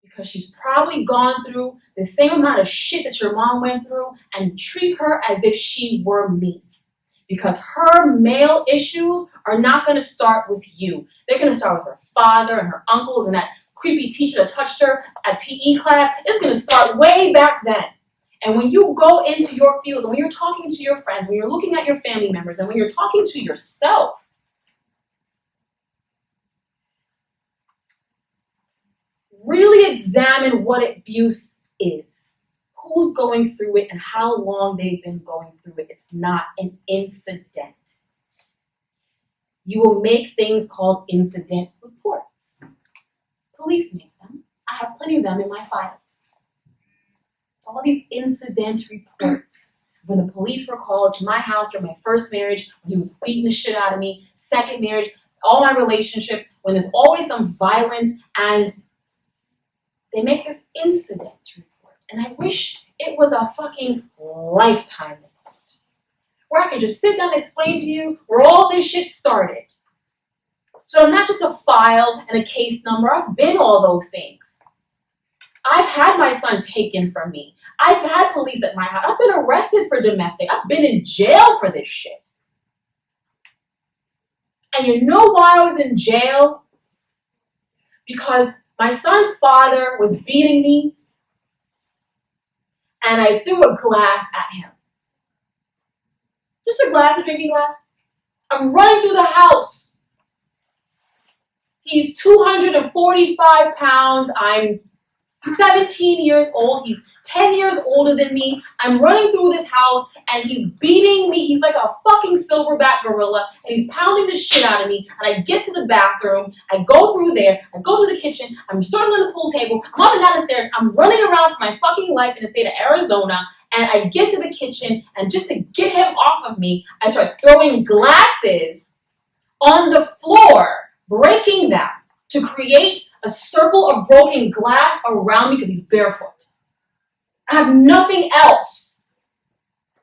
because she's probably gone through the same amount of shit that your mom went through, and treat her as if she were me. Because her male issues are not going to start with you. They're going to start with her father and her uncles and that creepy teacher that touched her at PE class. It's going to start way back then. And when you go into your fields, and when you're talking to your friends, when you're looking at your family members, and when you're talking to yourself, really examine what abuse is. Who's going through it and how long they've been going through it. It's not an incident. You will make things called incident reports. Police make them. I have plenty of them in my files. All these incident reports. When the police were called to my house during my first marriage, when he was beating the shit out of me, second marriage, all my relationships, when there's always some violence, and they make this incident report. And I wish it was a fucking lifetime report, where I could just sit down and explain to you where all this shit started. So I'm not just a file and a case number. I've been all those things. I've had my son taken from me. I've had police at my house. I've been arrested for domestic. I've been in jail for this shit. And you know why I was in jail? Because my son's father was beating me, and I threw a glass at him. Just a glass, a drinking glass. I'm running through the house. He's 245 pounds. I'm 17 years old. He's 10 years older than me. I'm running through this house, and he's beating me. He's like a fucking silverback gorilla, and he's pounding the shit out of me. And I get to the bathroom. I go through there. I go to the kitchen. I'm circling the pool table. I'm up and down the stairs. I'm running around for my fucking life in the state of Arizona. And I get to the kitchen, and just to get him off of me, I start throwing glasses on the floor, breaking them to create a circle of broken glass around me because he's barefoot. I have nothing else.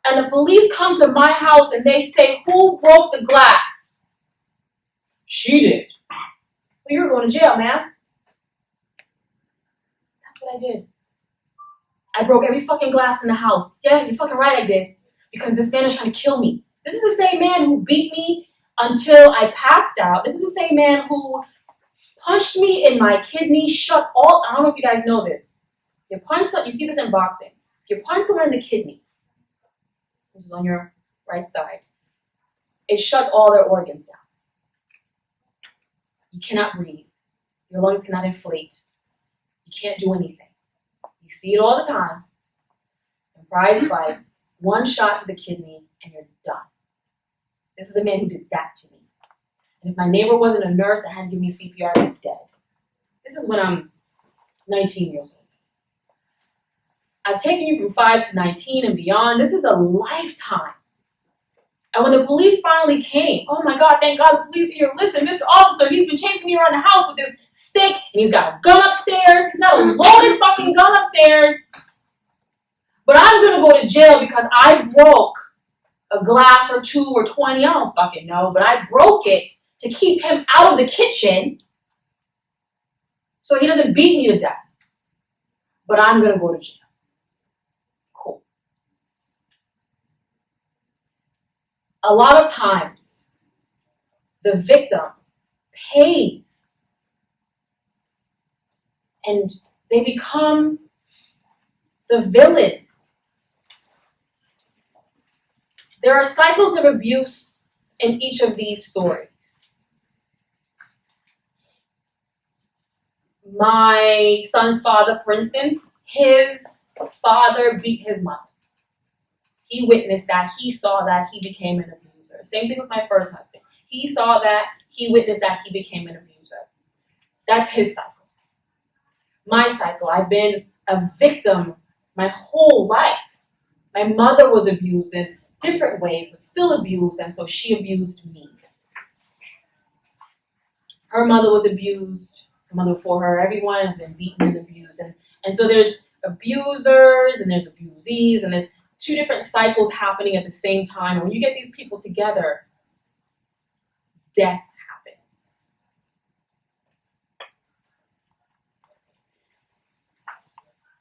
And the police come to my house and they say, who broke the glass? She did. Well, you're going to jail, ma'am. That's what I did. I broke every fucking glass in the house. Yeah, you're fucking right, I did. Because this man is trying to kill me. This is the same man who beat me until I passed out. This is the same man who punched me in my kidney, I don't know if you guys know this. You see this in boxing. If you punch someone in the kidney, which is on your right side, it shuts all their organs down. You cannot breathe. Your lungs cannot inflate. You can't do anything. You see it all the time. In prize fights, one shot to the kidney and you're done. This is a man who did that to me. And if my neighbor wasn't a nurse and hadn't given me CPR, I'd be dead. This is when I'm 19 years old. I've taken you from 5 to 19 and beyond. This is a lifetime. And when the police finally came, oh my God, thank God the police are here. Listen, Mr. Officer, he's been chasing me around the house with this stick, and he's got a gun upstairs. He's got a loaded fucking gun upstairs. But I'm going to go to jail because I broke a glass or 2 or 20, I don't fucking know, but I broke it to keep him out of the kitchen so he doesn't beat me to death. But I'm going to go to jail. Cool. A lot of times, the victim pays and they become the villain. There are cycles of abuse in each of these stories. My son's father, for instance, his father beat his mother. He witnessed that. He saw that. He became an abuser. Same thing with my first husband. He saw that. He witnessed that. He became an abuser. That's his cycle. My cycle. I've been a victim my whole life. My mother was abused in different ways, but still abused, and so she abused me. Her mother was abused. Her mother before her. Everyone has been beaten and abused. And so there's abusers and there's abusees, and there's 2 different cycles happening at the same time. And when you get these people together, death happens.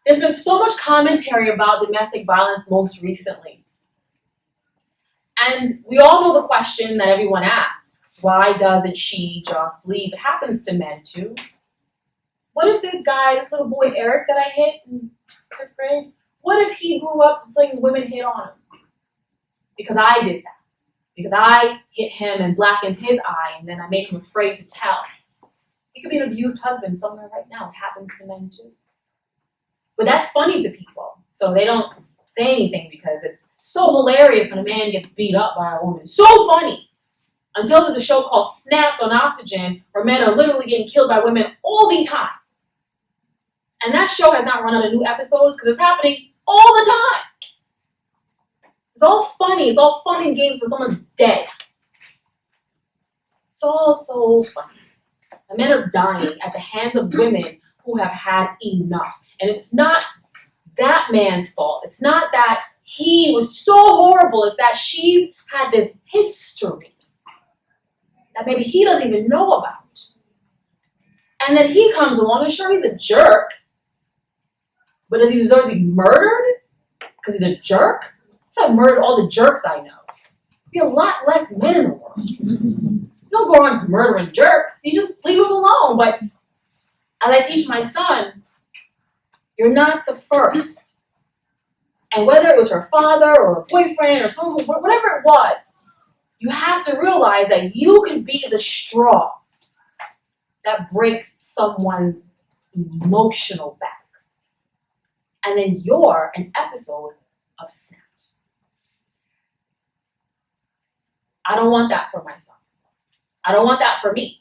There's been so much commentary about domestic violence most recently. And we all know the question that everyone asks. Why doesn't she just leave? It happens to men too. What if this guy, this little boy Eric that I hit in 5th grade, what if he grew up saying women hit on him? Because I did that. Because I hit him and blackened his eye, and then I made him afraid to tell. He could be an abused husband somewhere right now. It happens to men too. But that's funny to people. So they don't say anything because it's so hilarious when a man gets beat up by a woman. So funny. Until there's a show called Snapped on Oxygen where men are literally getting killed by women all the time. And that show has not run out of new episodes because it's happening all the time. It's all funny. It's all fun and games when someone's dead. It's all so funny. And men are dying at the hands of women who have had enough. And it's not that man's fault. It's not that he was so horrible. It's that she's had this history that maybe he doesn't even know about. And then he comes along and sure, he's a jerk. But does he deserve to be murdered? Because he's a jerk? If I murdered all the jerks I know, there'd be a lot less men in the world. You don't go around just murdering jerks. You just leave them alone. But as I teach my son, you're not the first. And whether it was her father or a boyfriend or someone, whatever it was, you have to realize that you can be the straw that breaks someone's emotional back. And then you're an episode of Snapped. I don't want that for my son. I don't want that for me.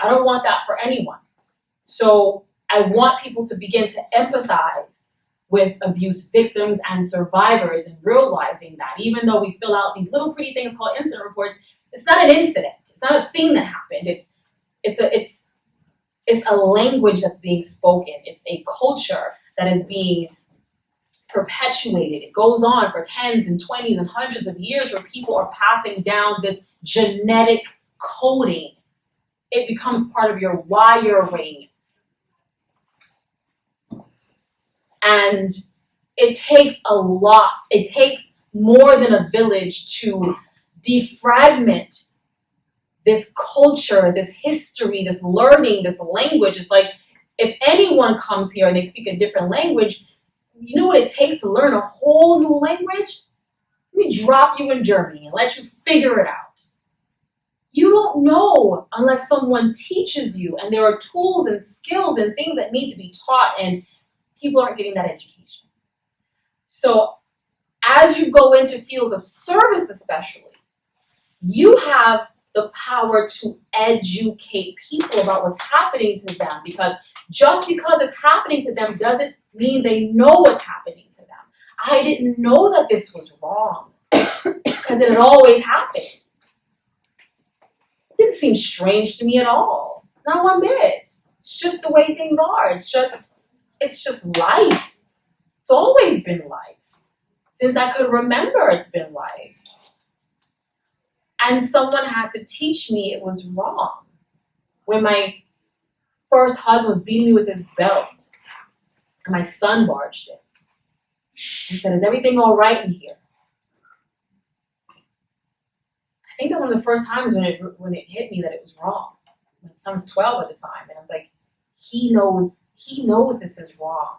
I don't want that for anyone. So I want people to begin to empathize with abuse victims and survivors and realizing that even though we fill out these little pretty things called incident reports, it's not an incident. It's not a thing that happened. It's a language that's being spoken. It's a culture that is being perpetuated. It goes on for 10s and 20s and hundreds of years where people are passing down this genetic coding. It becomes part of your wiring. And it takes a lot. It takes more than a village to defragment this culture, this history, this learning, this language. It's like if anyone comes here and they speak a different language, you know what it takes to learn a whole new language? Let me drop you in Germany and let you figure it out. You don't know unless someone teaches you, and there are tools and skills and things that need to be taught, and people aren't getting that education. So as you go into fields of service especially, you have the power to educate people about what's happening to them, because just because it's happening to them doesn't mean they know what's happening to them. I didn't know that this was wrong because it had always happened. It didn't seem strange to me at all. Not one bit. It's just the way things are. It's just life. It's always been life. Since I could remember, it's been life. And someone had to teach me it was wrong. When my first husband was beating me with his belt, and my son barged in. He said, "Is everything all right in here?" I think that one of the first times when it hit me that it was wrong. My son's 12 at the time, and I was like, he knows this is wrong,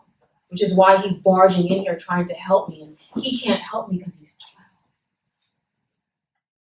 which is why he's barging in here trying to help me, and he can't help me because he's 12.